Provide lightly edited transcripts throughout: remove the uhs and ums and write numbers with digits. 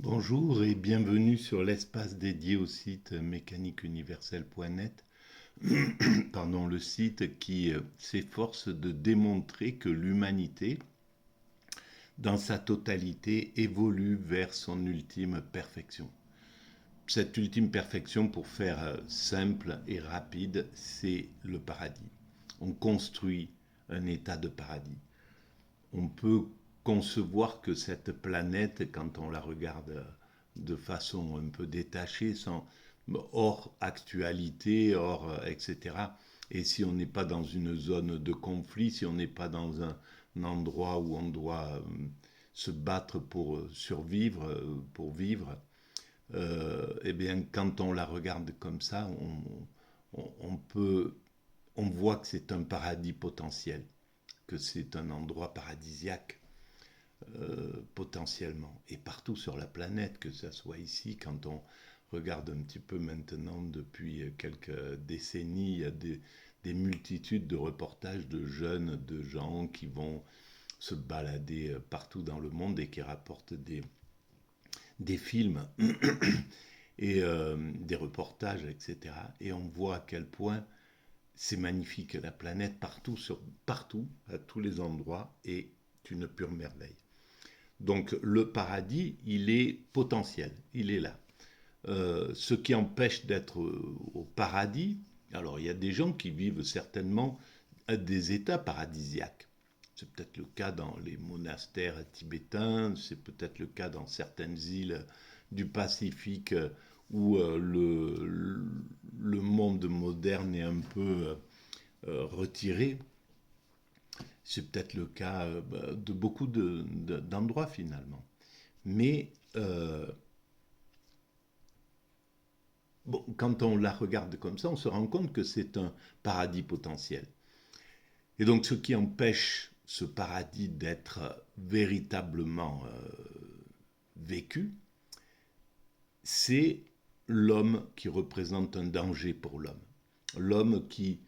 Bonjour et bienvenue sur l'espace dédié au site mécaniqueuniverselle.net. Pardon, le site qui s'efforce de démontrer que l'humanité, dans sa totalité, évolue vers son ultime perfection. Cette ultime perfection, pour faire simple et rapide, c'est le paradis. On construit un état de paradis. On peut concevoir que cette planète, quand on la regarde de façon un peu détachée, sans, hors actualité, hors etc. Et si on n'est pas dans une zone de conflit, si on n'est pas dans un endroit où on doit se battre pour survivre, pour vivre, eh bien, quand on la regarde comme ça, on voit que c'est un paradis potentiel, que c'est un endroit paradisiaque potentiellement, et partout sur la planète, que ce soit ici, quand on regarde un petit peu maintenant depuis quelques décennies, il y a des multitudes de reportages de jeunes, de gens qui vont se balader partout dans le monde et qui rapportent des films et des reportages, etc. Et on voit à quel point c'est magnifique, la planète partout, partout, à tous les endroits, est une pure merveille. Donc le paradis, il est potentiel, il est là. Ce qui empêche d'être au paradis, alors il y a des gens qui vivent certainement à des états paradisiaques. C'est peut-être le cas dans les monastères tibétains, c'est peut-être le cas dans certaines îles du Pacifique où le monde moderne est un peu retiré. C'est peut-être le cas de beaucoup d'endroits finalement. Mais bon, quand on la regarde comme ça, on se rend compte que c'est un paradis potentiel. Et donc ce qui empêche ce paradis d'être véritablement vécu, c'est l'homme qui représente un danger pour l'homme. L'homme qui,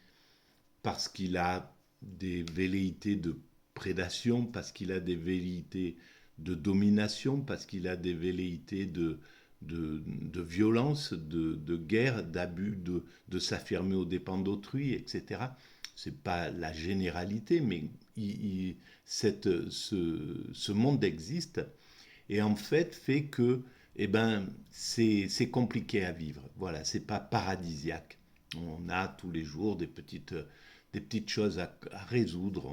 parce qu'il a des velléités de prédation, parce qu'il a des velléités de domination, parce qu'il a des velléités de violence, de guerre, d'abus, de s'affirmer aux dépens d'autrui, etc. Ce n'est pas la généralité, mais ce monde existe et en fait que eh ben, c'est compliqué à vivre. Voilà, c'est pas paradisiaque. On a tous les jours des petites choses à résoudre.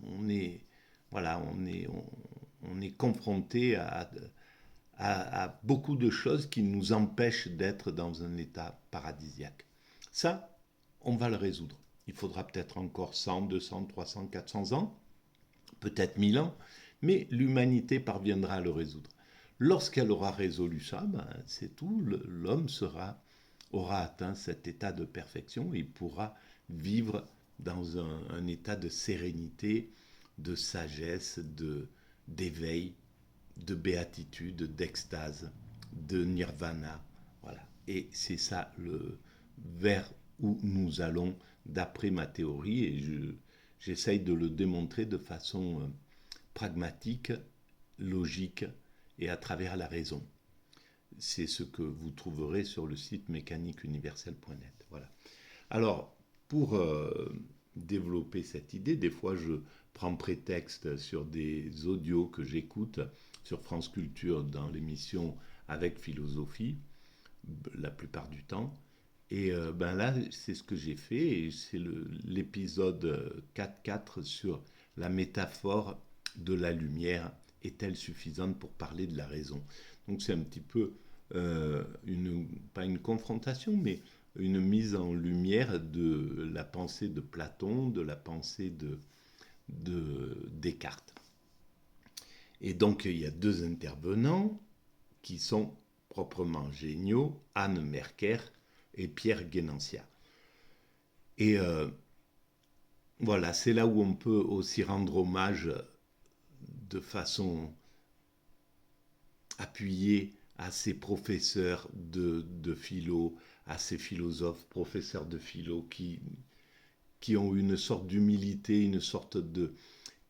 On est, voilà, on est confronté à beaucoup de choses qui nous empêchent d'être dans un état paradisiaque. Ça, on va le résoudre. Il faudra peut-être encore 100, 200, 300, 400 ans, peut-être 1000 ans, mais l'humanité parviendra à le résoudre. Lorsqu'elle aura résolu ça, ben, c'est tout, l'homme aura atteint cet état de perfection et il pourra vivre dans un état de sérénité, de sagesse, d'éveil, de béatitude, d'extase, de nirvana. Voilà. Et c'est ça vers où nous allons d'après ma théorie et j'essaye de le démontrer de façon pragmatique, logique et à travers la raison. C'est ce que vous trouverez sur le site mécaniqueuniverselle.net. Voilà. Alors, pour développer cette idée, des fois je prends prétexte sur des audios que j'écoute sur France Culture dans l'émission Avec Philosophie, la plupart du temps. Et ben là, c'est ce que j'ai fait, et c'est l'épisode 4.4 sur la métaphore de la lumière est-elle suffisante pour parler de la raison. Donc c'est un petit peu pas une confrontation, mais une mise en lumière de la pensée de Platon, de la pensée de Descartes. Et donc il y a deux intervenants qui sont proprement géniaux, Anne Merker et Pierre Guénancia. Et voilà, c'est là où on peut aussi rendre hommage de façon appuyée à ces professeurs de philo, à ces philosophes, professeurs de philo qui ont une sorte d'humilité, une sorte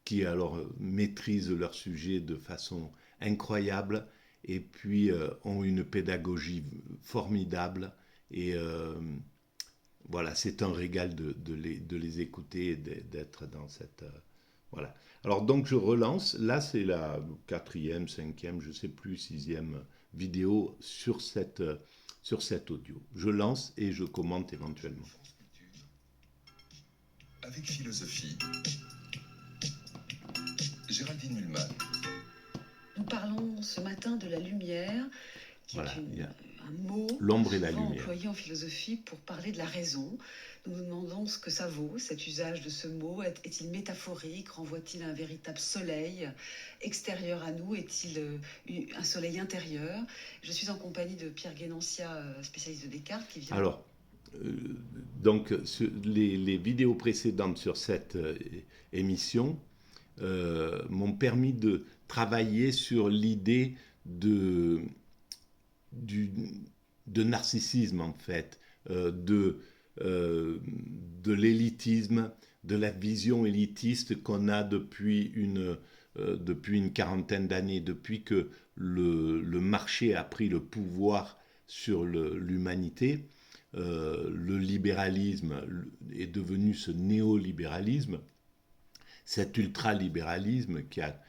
qui alors maîtrisent leur sujet de façon incroyable et puis ont une pédagogie formidable. Et voilà, c'est un régal de les écouter et d'être dans cette... voilà. Alors donc je relance, là c'est la quatrième, cinquième, je ne sais plus, sixième vidéo sur cet audio. Je lance et je commente éventuellement. Avec philosophie, Géraldine Mühlmann. Nous parlons ce matin de la lumière, qui Voilà, est un mot l'ombre et la souvent lumière. employé en philosophie pour parler de la raison. Nous nous demandons ce que ça vaut, cet usage de ce mot. Est-il métaphorique? Renvoie-t-il un véritable soleil extérieur à nous? Est-il un soleil intérieur? Je suis en compagnie de Pierre Guénancia, spécialiste de Descartes, qui vient... Alors, donc, les vidéos précédentes sur cette émission m'ont permis de travailler sur l'idée de narcissisme, en fait, de l'élitisme, de la vision élitiste qu'on a depuis une quarantaine d'années, depuis que le marché a pris le pouvoir sur l'humanité. Le libéralisme est devenu ce néolibéralisme, cet ultralibéralisme qui a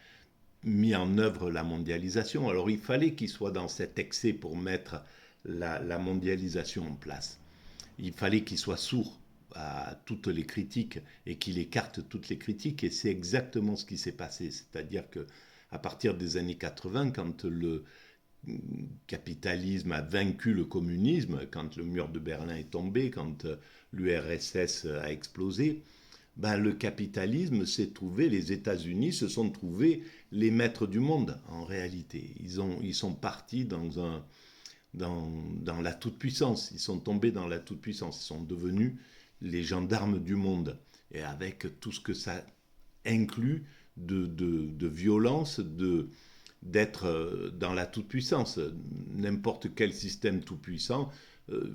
mis en œuvre la mondialisation. Alors il fallait qu'il soit dans cet excès pour mettre la mondialisation en place. Il fallait qu'il soit sourd à toutes les critiques et qu'il écarte toutes les critiques, et c'est exactement ce qui s'est passé. C'est-à-dire que à partir des années 80, quand le capitalisme a vaincu le communisme, quand le mur de Berlin est tombé, quand l'URSS a explosé, ben le capitalisme s'est trouvé, les États-Unis se sont trouvés les maîtres du monde en réalité. Ils sont partis dans la toute-puissance, ils sont tombés dans la toute-puissance, ils sont devenus les gendarmes du monde, et avec tout ce que ça inclut de violence, d'être dans la toute-puissance. N'importe quel système tout-puissant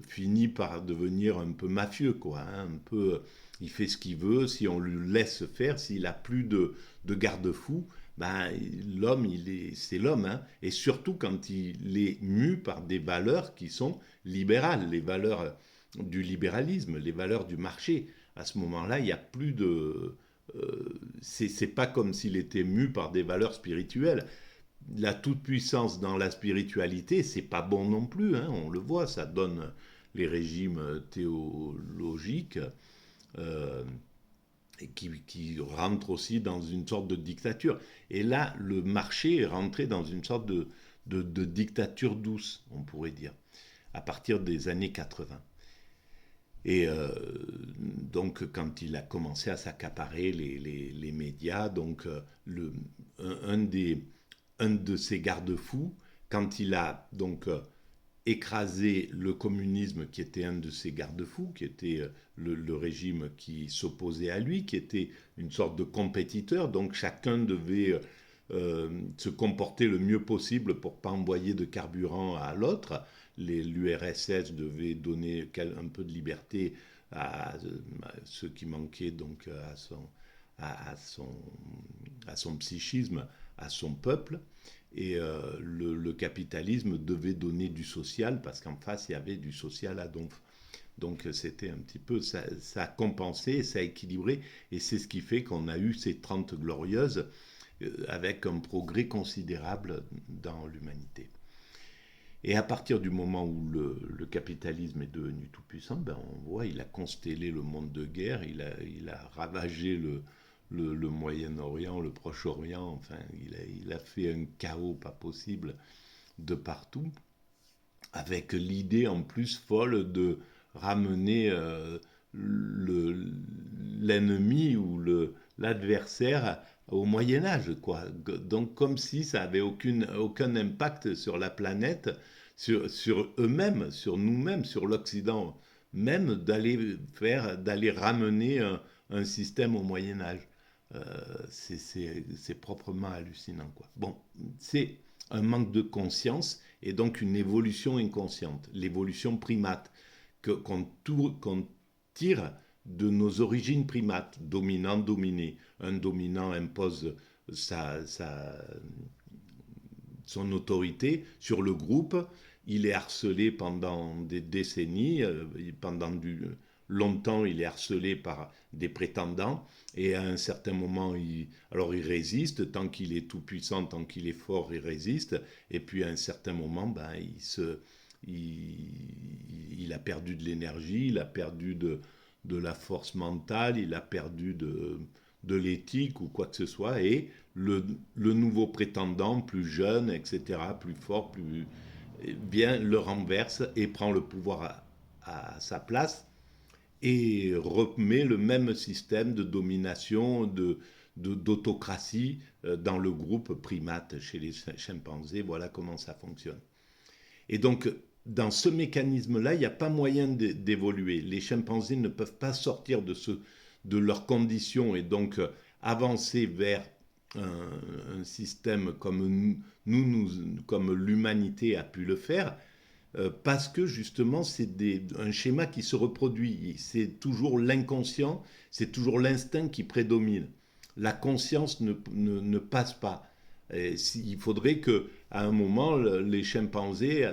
finit par devenir un peu mafieux, quoi. Hein, un peu, il fait ce qu'il veut, si on lui laisse faire, s'il n'a plus de garde-fous, ben, l'homme, c'est l'homme. Hein, et surtout quand il est mu par des valeurs qui sont libérales, les valeurs du libéralisme, les valeurs du marché. À ce moment-là, il n'y a plus de... c'est pas comme s'il était mu par des valeurs spirituelles. La toute-puissance dans la spiritualité, c'est pas bon non plus, hein, on le voit, ça donne les régimes théologiques et qui rentrent aussi dans une sorte de dictature. Et là, le marché est rentré dans une sorte de dictature douce, on pourrait dire, à partir des années 80. Et donc, quand il a commencé à s'accaparer les médias, donc un de ses garde-fous, quand il a donc écrasé le communisme, qui était un de ses garde-fous, qui était le régime qui s'opposait à lui, qui était une sorte de compétiteur, donc chacun devait se comporter le mieux possible pour ne pas envoyer de carburant à l'autre. L'URSS devait donner un peu de liberté à ceux qui manquaient donc à son psychisme, à son peuple, et le capitalisme devait donner du social, parce qu'en face il y avait du social à donf. Donc c'était un petit peu, ça a compensé, ça a équilibré, et c'est ce qui fait qu'on a eu ces 30 glorieuses avec un progrès considérable dans l'humanité. Et à partir du moment où le capitalisme est devenu tout puissant, ben on voit, il a constellé le monde de guerre, il a ravagé le Moyen-Orient, le Proche-Orient, enfin, il a fait un chaos pas possible de partout, avec l'idée en plus folle de ramener l'ennemi ou l'adversaire au Moyen-Âge, quoi. Donc comme si ça n'avait aucun impact sur la planète, sur eux-mêmes, sur nous-mêmes, sur l'Occident même, d'aller ramener un système au Moyen-Âge. C'est proprement hallucinant, quoi. Bon, c'est un manque de conscience et donc une évolution inconsciente, l'évolution primate qu'on tire de nos origines primates, dominant-dominé. Un dominant impose son autorité sur le groupe. Il est harcelé pendant des décennies, longtemps il est harcelé par des prétendants, et à un certain moment, il résiste, tant qu'il est tout puissant, tant qu'il est fort, il résiste, et puis à un certain moment, il a perdu de l'énergie, il a perdu de la force mentale, il a perdu de l'éthique ou quoi que ce soit, et le nouveau prétendant, plus jeune, etc., plus fort, vient, le renverse et prend le pouvoir à sa place et remet le même système de domination, d'autocratie dans le groupe primate chez les chimpanzés. Voilà comment ça fonctionne. Et donc, dans ce mécanisme-là, il n'y a pas moyen d'évoluer. Les chimpanzés ne peuvent pas sortir de leurs conditions et donc avancer vers un système comme l'humanité a pu le faire, parce que justement c'est un schéma qui se reproduit. C'est toujours l'inconscient, c'est toujours l'instinct qui prédomine. La conscience ne passe pas. Il faudrait qu'à un moment, les chimpanzés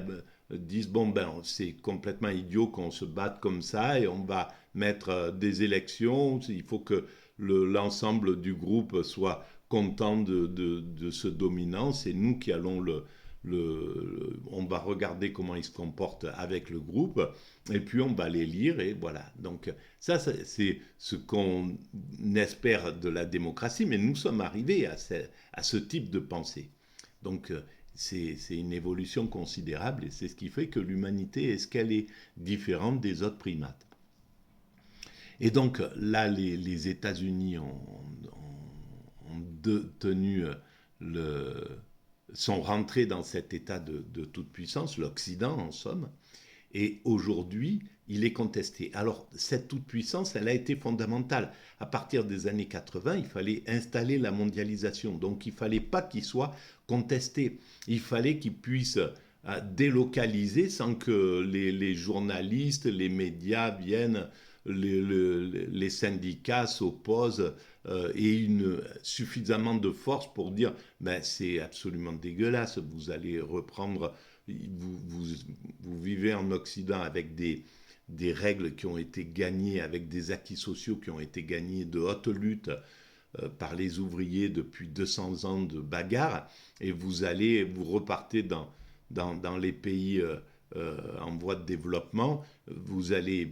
disent bon ben c'est complètement idiot qu'on se batte comme ça et on va mettre des élections. Il faut que l'ensemble du groupe soit content de ce dominant. C'est nous qui allons on va regarder comment ils se comportent avec le groupe et puis on va les lire et voilà. Donc ça c'est ce qu'on espère de la démocratie, mais nous sommes arrivés à ce type de pensée. Donc c'est une évolution considérable et c'est ce qui fait que l'humanité est ce qu'elle est, différente des autres primates. Et donc là, les États-Unis sont rentrés dans cet état de toute puissance, l'Occident en somme, et aujourd'hui, il est contesté. Alors, cette toute-puissance, elle a été fondamentale. À partir des années 80, il fallait installer la mondialisation. Donc, il ne fallait pas qu'il soit contesté. Il fallait qu'il puisse délocaliser sans que les journalistes, les médias viennent, les syndicats s'opposent et suffisamment de force pour dire ben, c'est absolument dégueulasse, vous allez reprendre, vous vivez en Occident avec des règles qui ont été gagnées, avec des acquis sociaux qui ont été gagnés de haute lutte par les ouvriers depuis 200 ans de bagarre, et vous repartez dans les pays en voie de développement, vous allez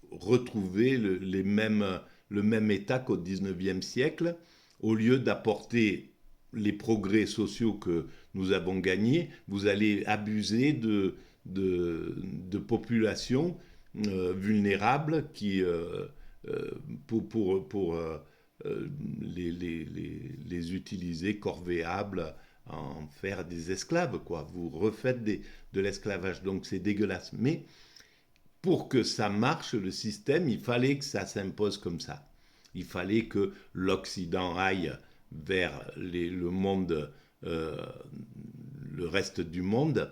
retrouver le même état qu'au XIXe siècle, au lieu d'apporter les progrès sociaux que nous avons gagnés, vous allez abuser de populations vulnérables pour les utiliser corvéables, en faire des esclaves, quoi. Vous refaites de l'esclavage, donc c'est dégueulasse. Mais pour que ça marche, le système, il fallait que ça s'impose comme ça. Il fallait que l'Occident aille vers le monde, le reste du monde,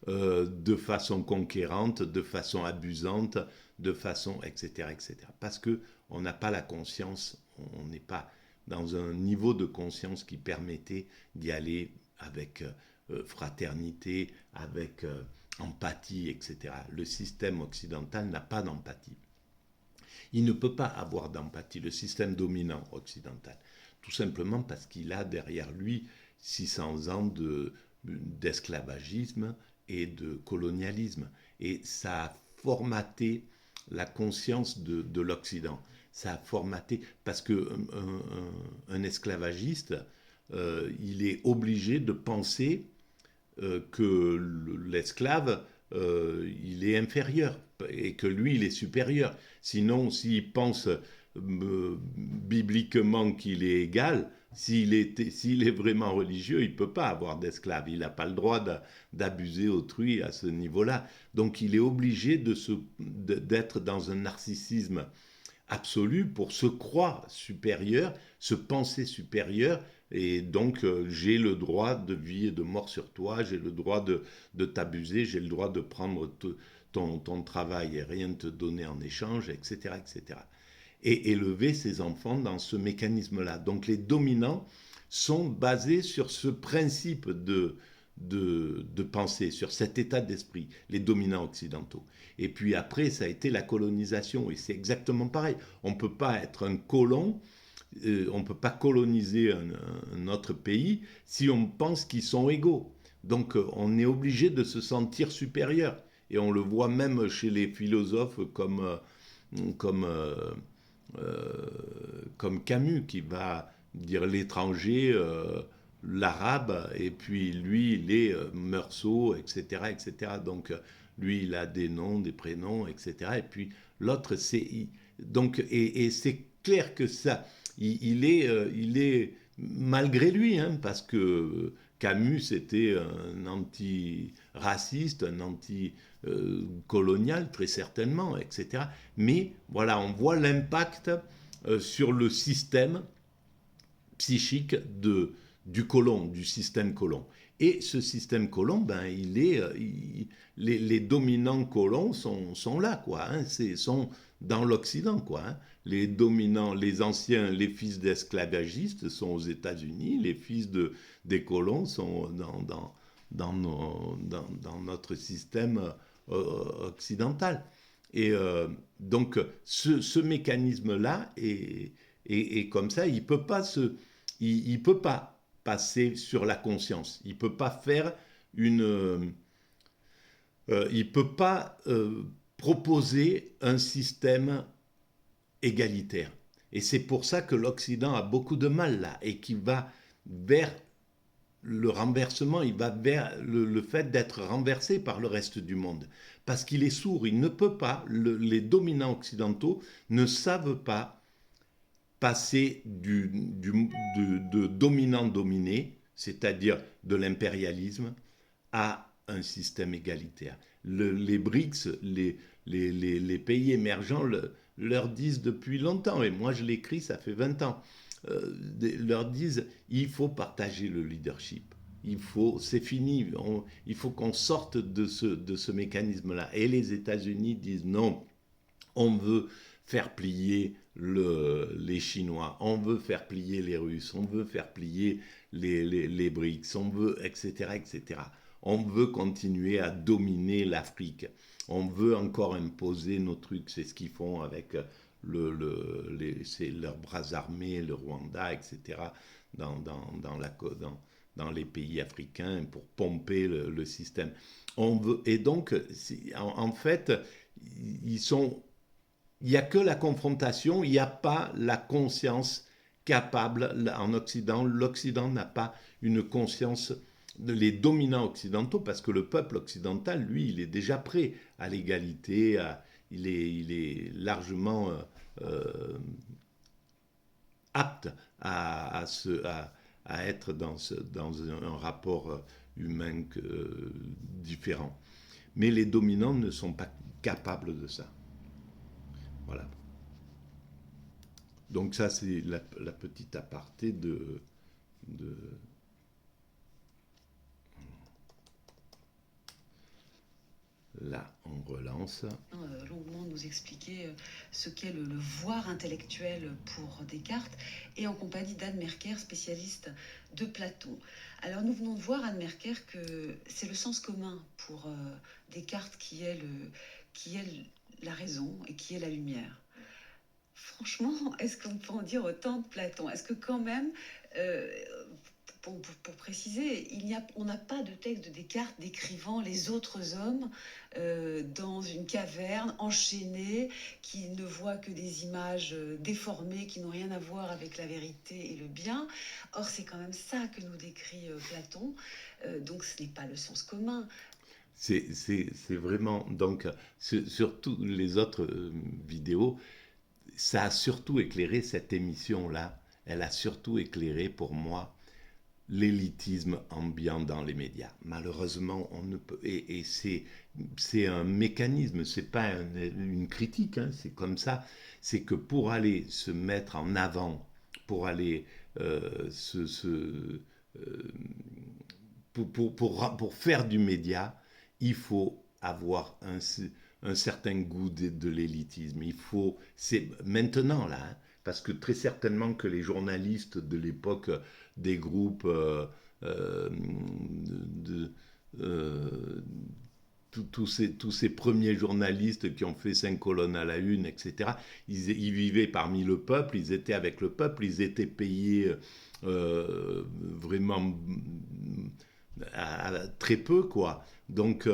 de façon conquérante, de façon abusante, de façon, etc., etc. Parce qu'on n'a pas la conscience, on n'est pas dans un niveau de conscience qui permettait d'y aller avec fraternité, avec empathie, etc. Le système occidental n'a pas d'empathie. Il ne peut pas avoir d'empathie, le système dominant occidental. Tout simplement parce qu'il a derrière lui 600 ans d'esclavagisme et de colonialisme. Et ça a formaté la conscience de l'Occident. Ça a formaté, parce qu'un esclavagiste, il est obligé de penser que l'esclave, il est inférieur et que lui, il est supérieur. Sinon, s'il pense bibliquement qu'il est égal, s'il est vraiment religieux, il ne peut pas avoir d'esclave. Il n'a pas le droit d'abuser autrui à ce niveau-là. Donc, il est obligé d'être dans un narcissisme absolu pour se croire supérieur, se penser supérieur. Et donc, j'ai le droit de vie et de mort sur toi, j'ai le droit de t'abuser, j'ai le droit de prendre ton travail et rien te donner en échange, etc., etc. Et élever ses enfants dans ce mécanisme-là. Donc, les dominants sont basés sur ce principe de pensée, sur cet état d'esprit, les dominants occidentaux. Et puis après, ça a été la colonisation, et c'est exactement pareil. On ne peut pas être un colon, on ne peut pas coloniser un autre pays si on pense qu'ils sont égaux. Donc on est obligé de se sentir supérieur. Et on le voit même chez les philosophes comme, comme Camus, qui va dire l'étranger, l'arabe, et puis lui, il est Meursault, etc., etc. Donc lui, il a des noms, des prénoms, etc. Et puis l'autre, c'est... Donc, et c'est clair que ça, il est malgré lui, hein, parce que Camus était un anti-raciste, un anti-colonial, très certainement, etc. Mais voilà, on voit l'impact sur le système psychique du colon, du système colon. Et ce système colon, ben, les dominants colons sont là, quoi. Hein, sont dans l'Occident, quoi. Hein. Les dominants, les anciens, les fils d'esclavagistes sont aux États-Unis, les fils des colons sont dans notre système occidental. Et donc, ce mécanisme-là est comme ça, il peut pas passer sur la conscience. Il peut pas faire il peut pas proposer un système égalitaire. Et c'est pour ça que l'Occident a beaucoup de mal là et qui va vers le renversement, il va vers le fait d'être renversé par le reste du monde. Parce qu'il est sourd, il ne peut pas, les dominants occidentaux ne savent pas passer de dominant-dominé, c'est-à-dire de l'impérialisme, à un système égalitaire. Les BRICS, les pays émergents leur disent depuis longtemps, et moi je l'écris, ça fait 20 ans, leur disent il faut partager le leadership. C'est fini, il faut qu'on sorte de ce mécanisme-là. Et les États-Unis disent non, on veut faire plier les Chinois, on veut faire plier les Russes, on veut faire plier les BRICS, on veut, etc., etc. On veut continuer à dominer l'Afrique. On veut encore imposer nos trucs. C'est ce qu'ils font avec leurs bras armés, le Rwanda, etc., dans les pays africains pour pomper le système. Et donc, en fait, il n'y a que la confrontation, il n'y a pas la conscience capable en Occident. L'Occident n'a pas une conscience, les dominants occidentaux, parce que le peuple occidental, lui, il est déjà prêt à l'égalité, il est largement apte à être dans un rapport humain différent. Mais les dominants ne sont pas capables de ça. Voilà. Donc ça, c'est la petite aparté de... Là, on relance. Longuement nous expliquer ce qu'est le voir intellectuel pour Descartes, et en compagnie d'Anne Merker, spécialiste de Platon. Alors nous venons de voir, Anne Merker, que c'est le sens commun pour Descartes qui est la raison et qui est la lumière. Franchement, est-ce qu'on peut en dire autant de Platon? Est-ce que quand même, pour préciser, on n'a pas de texte de Descartes décrivant les autres hommes dans une caverne, enchaînés, qui ne voient que des images déformées, qui n'ont rien à voir avec la vérité et le bien. Or, c'est quand même ça que nous décrit Platon. Donc, ce n'est pas le sens commun. C'est vraiment... Donc, sur toutes les autres vidéos, ça a surtout éclairé cette émission-là. Elle a surtout éclairé pour moi l'élitisme ambiant dans les médias. Malheureusement, on ne peut... Et c'est un mécanisme, c'est pas une critique, hein, c'est comme ça. C'est que pour aller se mettre en avant, pour aller pour faire du média, il faut avoir un certain goût de l'élitisme. C'est maintenant là, hein, parce que très certainement que les journalistes de l'époque des groupes de, euh, tous ces premiers journalistes qui ont fait 5 colonnes à la une, etc., ils vivaient parmi le peuple, ils étaient avec le peuple, ils étaient payés vraiment très peu, quoi. Donc,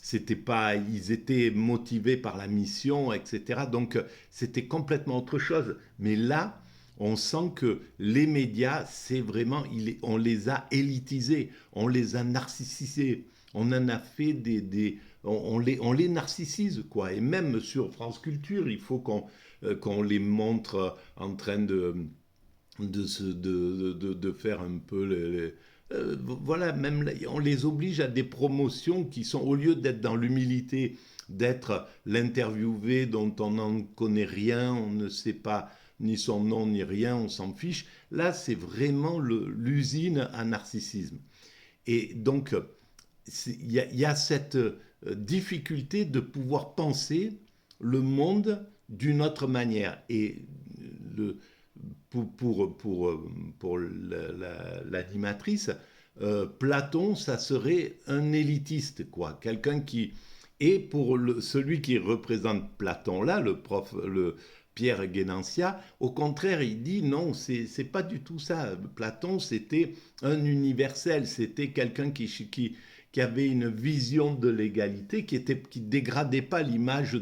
c'était pas, ils étaient motivés par la mission, etc. Donc, c'était complètement autre chose. Mais là, on sent que les médias, c'est vraiment, on les a élitisés, on les a narcissisés, on en a fait on les narcissise, quoi. Et même sur France Culture, il faut qu'on les montre en train de faire un peu voilà, même on les oblige à des promotions qui sont, au lieu d'être dans l'humilité, d'être l'interviewé dont on n'en connaît rien, on ne sait pas ni son nom ni rien, on s'en fiche. Là, c'est vraiment l'usine à narcissisme. Et donc, y a cette difficulté de pouvoir penser le monde d'une autre manière. Et le, pour l'animatrice, Platon, ça serait un élitiste, quoi. Quelqu'un qui... Et pour celui qui représente Platon, là, le prof, le Pierre Guénancia, au contraire, il dit non, c'est pas du tout ça. Platon, c'était un universel, c'était quelqu'un qui avait une vision de l'égalité, qui dégradait pas l'image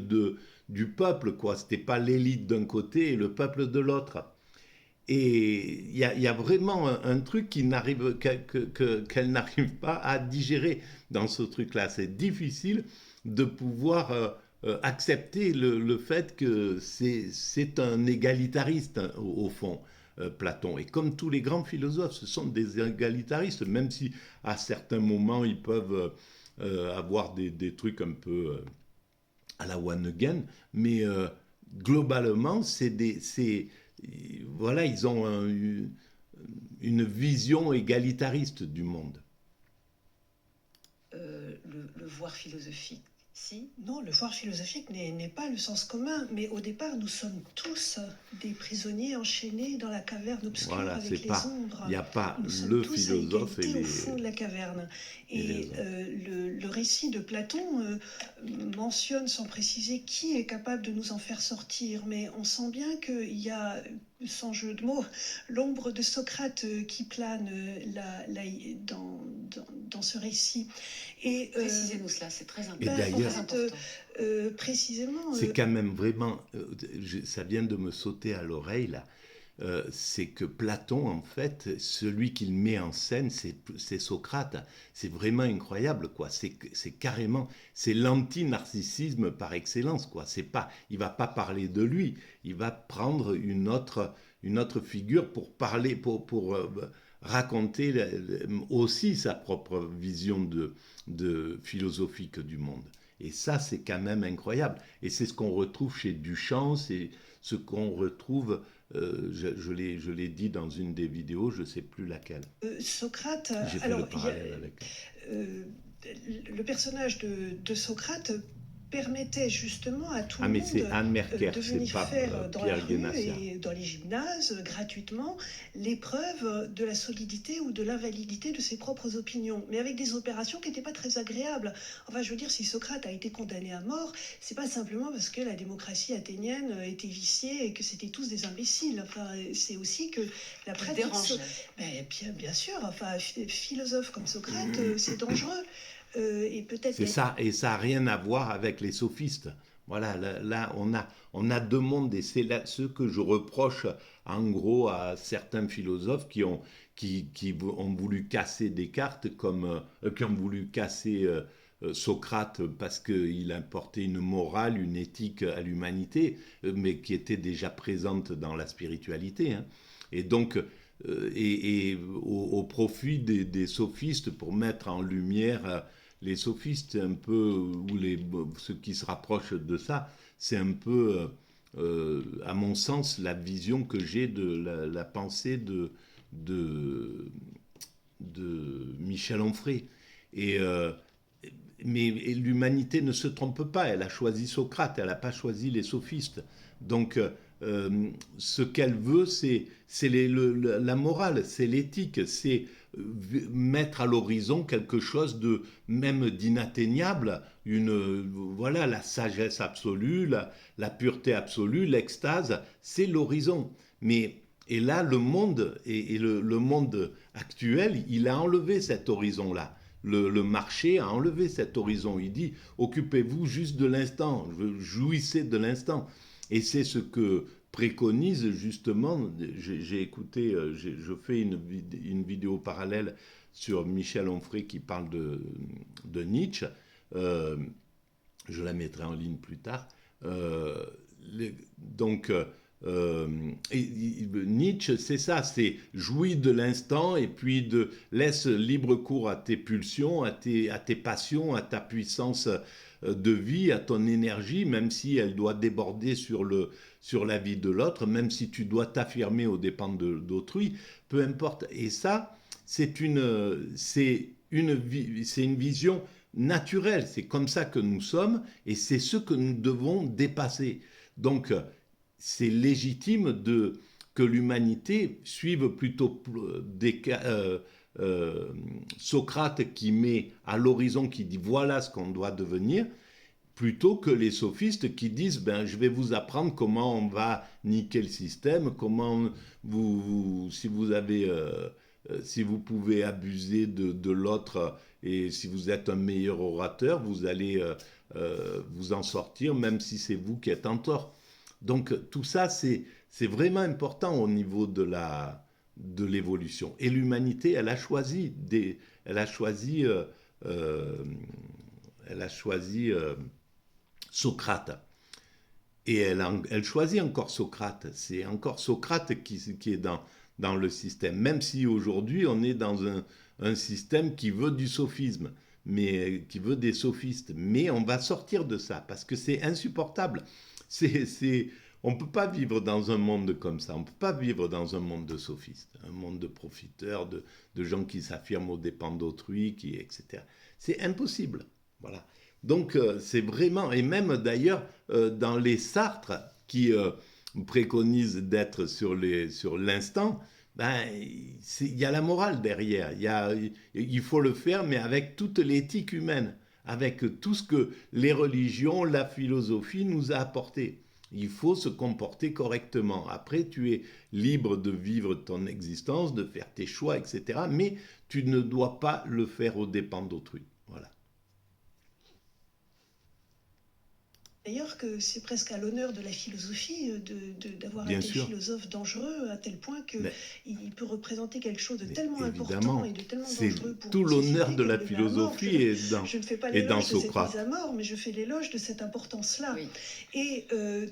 du peuple, quoi. C'était pas l'élite d'un côté et le peuple de l'autre. Et y a vraiment un truc qu'elle n'arrive pas à digérer dans ce truc-là. C'est difficile de pouvoir accepter le fait que c'est un égalitariste, hein, au fond, Platon. Et comme tous les grands philosophes, ce sont des égalitaristes, même si à certains moments ils peuvent avoir des trucs un peu à la one again, mais globalement, voilà, ils ont une vision égalitariste du monde. Le voir philosophique, si. Non, le voir philosophique n'est pas le sens commun, mais au départ, nous sommes tous des prisonniers enchaînés dans la caverne obscure Voilà, avec les ombres. il n'y a pas Nous sommes le tous à philosophe égalité au fond de la caverne. Et le récit de Platon mentionne sans préciser qui est capable de nous en faire sortir, mais on sent bien qu'il y a, sans jeu de mots, l'ombre de Socrate qui plane dans ce récit. Précisez-nous cela, c'est très Et important. d'ailleurs, précisément, c'est quand même vraiment, ça vient de me sauter à l'oreille là, c'est que Platon, en fait, celui qu'il met en scène, c'est Socrate. C'est vraiment incroyable, quoi. C'est carrément, c'est l'anti-narcissisme par excellence, quoi. C'est pas, il va pas parler de lui, il va prendre une autre figure pour parler, pour raconter aussi sa propre vision philosophique du monde. Et ça, c'est quand même incroyable. Et c'est ce qu'on retrouve chez Duchamp, c'est ce qu'on retrouve, je l'ai dit dans une des vidéos, je ne sais plus laquelle. Socrate, j'ai fait le parallèle avec. Le personnage de Socrate permettait justement à tout le mais monde c'est Anne Merker, de c'est venir pas faire dans la Pierre rue Guénassia. et dans les gymnases gratuitement l'épreuve de la solidité ou de l'invalidité de ses propres opinions, mais avec des opérations qui n'étaient pas très agréables. Enfin, je veux dire, si Socrate a été condamné à mort, c'est pas simplement parce que la démocratie athénienne était viciée et que c'était tous des imbéciles. Enfin, c'est aussi que la pratique... Bien sûr, enfin, philosophe comme Socrate, c'est dangereux. Et peut-être c'est ça, et ça n'a rien à voir avec les sophistes. Voilà, là on a deux mondes, et c'est là ce que je reproche en gros à certains philosophes qui ont voulu casser Descartes, qui ont voulu casser Socrate parce qu'il apportait une morale, une éthique à l'humanité, mais qui était déjà présente dans la spiritualité, hein. Et donc, au profit des sophistes, pour mettre en lumière les sophistes, un peu, ou ceux qui se rapprochent de ça, c'est un peu, à mon sens, la vision que j'ai de la pensée de Michel Onfray. Mais l'humanité ne se trompe pas, elle a choisi Socrate, elle n'a pas choisi les sophistes. Donc, ce qu'elle veut, c'est la morale, c'est l'éthique, c'est mettre à l'horizon quelque chose de même d'inatteignable, voilà, la sagesse absolue, la pureté absolue, l'extase, c'est l'horizon. Mais et là, le monde et le monde actuel, il a enlevé cet horizon-là. Le marché a enlevé cet horizon. Il dit, occupez-vous juste de l'instant, jouissez de l'instant. Et c'est ce que préconise justement, j'ai écouté, je fais une vidéo parallèle sur Michel Onfray qui parle de Nietzsche. Euh, je la mettrai en ligne plus tard. Euh, donc, Nietzsche, c'est ça, c'est jouir de l'instant et puis laisse libre cours à tes pulsions, à tes passions, à ta puissance de vie, à ton énergie, même si elle doit déborder sur la vie de l'autre, même si tu dois t'affirmer aux dépens d'autrui, peu importe. Et ça, c'est une vision naturelle, c'est comme ça que nous sommes et c'est ce que nous devons dépasser. Donc, c'est légitime que l'humanité suive plutôt Socrate qui met à l'horizon, qui dit voilà ce qu'on doit devenir, plutôt que les sophistes qui disent ben, je vais vous apprendre comment on va niquer le système, comment si vous pouvez abuser de l'autre et si vous êtes un meilleur orateur, vous allez vous en sortir, même si c'est vous qui êtes en tort. Donc tout ça, c'est vraiment important au niveau de l'évolution. Et l'humanité, elle a choisi, euh, elle a choisi Socrate. Et elle choisit encore Socrate. C'est encore Socrate qui est dans le système. Même si aujourd'hui, on est dans un système qui veut du sophisme, mais qui veut des sophistes. Mais on va sortir de ça parce que c'est insupportable. On ne peut pas vivre dans un monde comme ça. On ne peut pas vivre dans un monde de sophistes, un monde de profiteurs, de gens qui s'affirment aux dépens d'autrui, etc. C'est impossible. Voilà. Donc c'est vraiment, et même d'ailleurs dans les Sartres qui préconisent d'être sur l'instant, ben, il y a la morale derrière. Il faut le faire, mais avec toute l'éthique humaine, avec tout ce que les religions, la philosophie nous a apporté. Il faut se comporter correctement. Après, tu es libre de vivre ton existence, de faire tes choix, etc. Mais tu ne dois pas le faire aux dépens d'autrui. Voilà. D'ailleurs que c'est presque à l'honneur de la philosophie d'avoir un Bien tel sûr. philosophe dangereux, à tel point Mais, qu'il peut représenter quelque chose de mais tellement important et évidemment, de tellement c'est dangereux pour tout une l'honneur société de qu'elle la le met à mort. philosophie Je ne fais pas et dans l'éloge de cette mise à Socrate. mort, mais je fais l'éloge de cette importance-là. Oui. Et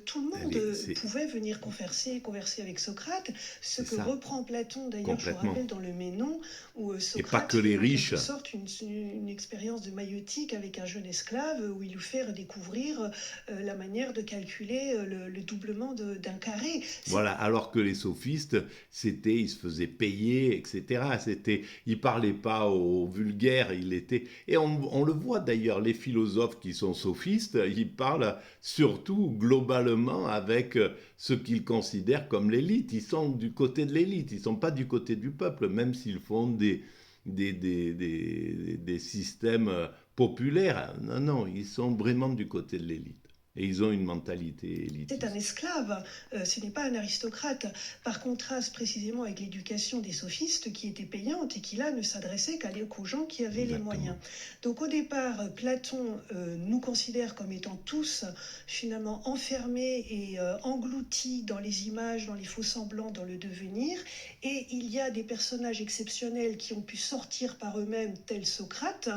tout le monde C'est pouvait venir converser avec Socrate, ce que ça, reprend Platon d'ailleurs, je vous complètement. rappelle, dans le Ménon, où Et pas Socrate que les fait en riches. quelque sorte une expérience de maïeutique avec un jeune esclave, où il lui fait redécouvrir la manière de calculer le doublement d'un carré. Voilà, alors que les sophistes, ils se faisaient payer, etc. Ils parlaient pas au vulgaire, et on le voit d'ailleurs, les philosophes qui sont sophistes, ils parlent surtout globalement avec ce qu'ils considèrent comme l'élite. Ils sont du côté de l'élite, ils sont pas du côté du peuple, même s'ils font des systèmes populaires. Non, non, ils sont vraiment du côté de l'élite. Et ils ont une mentalité C'est un élitiste. esclave, ce n'est pas un aristocrate, par contraste précisément avec l'éducation des sophistes qui était payante et qui là ne s'adressait qu'aux gens qui avaient les Exactement. moyens. Donc au départ, Platon nous considère comme étant tous finalement enfermés et engloutis dans les images, dans les faux semblants, dans le devenir, et il y a des personnages exceptionnels qui ont pu sortir par eux-mêmes, tel Socrate,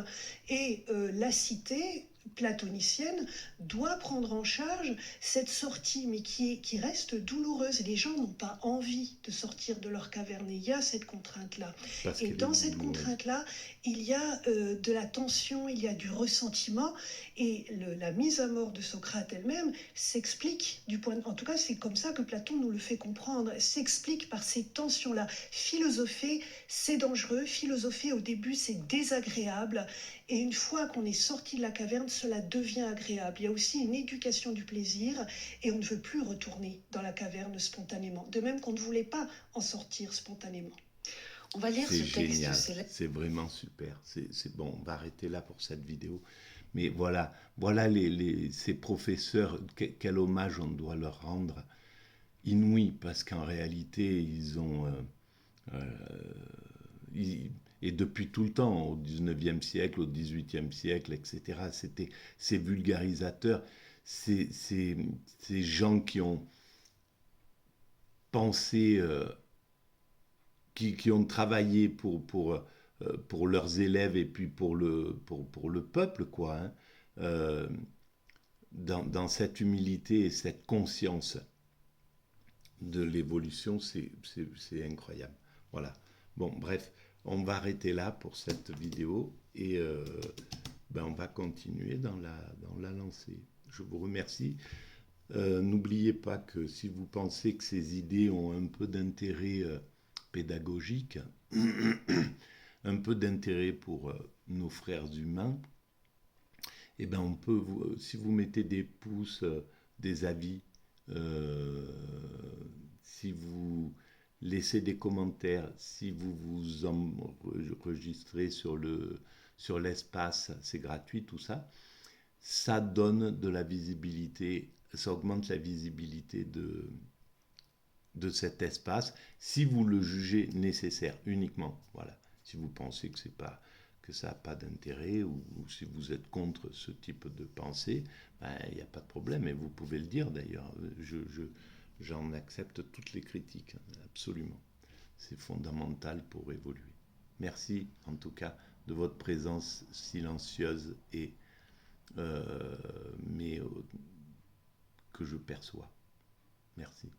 et la cité platonicienne doit prendre en charge cette sortie, mais qui reste douloureuse. Les gens n'ont pas envie de sortir de leur caverne. Et il y a cette contrainte-là. Parce Et qu'elle dans est cette douloureuse. contrainte-là, il y a de la tension, il y a du ressentiment. Et la mise à mort de Socrate elle-même s'explique en tout cas, c'est comme ça que Platon nous le fait comprendre, s'explique par ces tensions-là. Philosopher, c'est dangereux. Philosopher, au début, c'est désagréable. Et une fois qu'on est sorti de la caverne, cela devient agréable. Il y a aussi une éducation du plaisir et on ne veut plus retourner dans la caverne spontanément. De même qu'on ne voulait pas en sortir spontanément. On va lire C'est ce texte génial, célèbre. c'est vraiment super. C'est bon, on va arrêter là pour cette vidéo. Mais voilà, ces professeurs, quel hommage on doit leur rendre. Inouï, parce qu'en réalité, ils ont... et depuis tout le temps, au 19e siècle, au 18e siècle, etc., c'était ces vulgarisateurs, ces gens qui ont pensé, qui ont travaillé pour leurs élèves et puis pour le peuple, quoi, hein, euh, dans cette humilité et cette conscience de l'évolution, c'est incroyable. Voilà. Bon, bref, on va arrêter là pour cette vidéo et on va continuer dans la lancée. Je vous remercie. N'oubliez pas que si vous pensez que ces idées ont un peu d'intérêt pédagogique, un peu d'intérêt pour nos frères humains, eh ben on peut, si vous mettez des pouces, des avis, euh, si vous laissez des commentaires, si vous vous enregistrez sur l'espace, c'est gratuit tout ça, ça donne de la visibilité, ça augmente la visibilité de cet espace, si vous le jugez nécessaire uniquement. Voilà. Si vous pensez que ça n'a pas d'intérêt ou si vous êtes contre ce type de pensée, il n'y a pas de problème et vous pouvez le dire d'ailleurs. J'en accepte toutes les critiques, absolument. C'est fondamental pour évoluer. Merci en tout cas de votre présence silencieuse et mais que je perçois. Merci.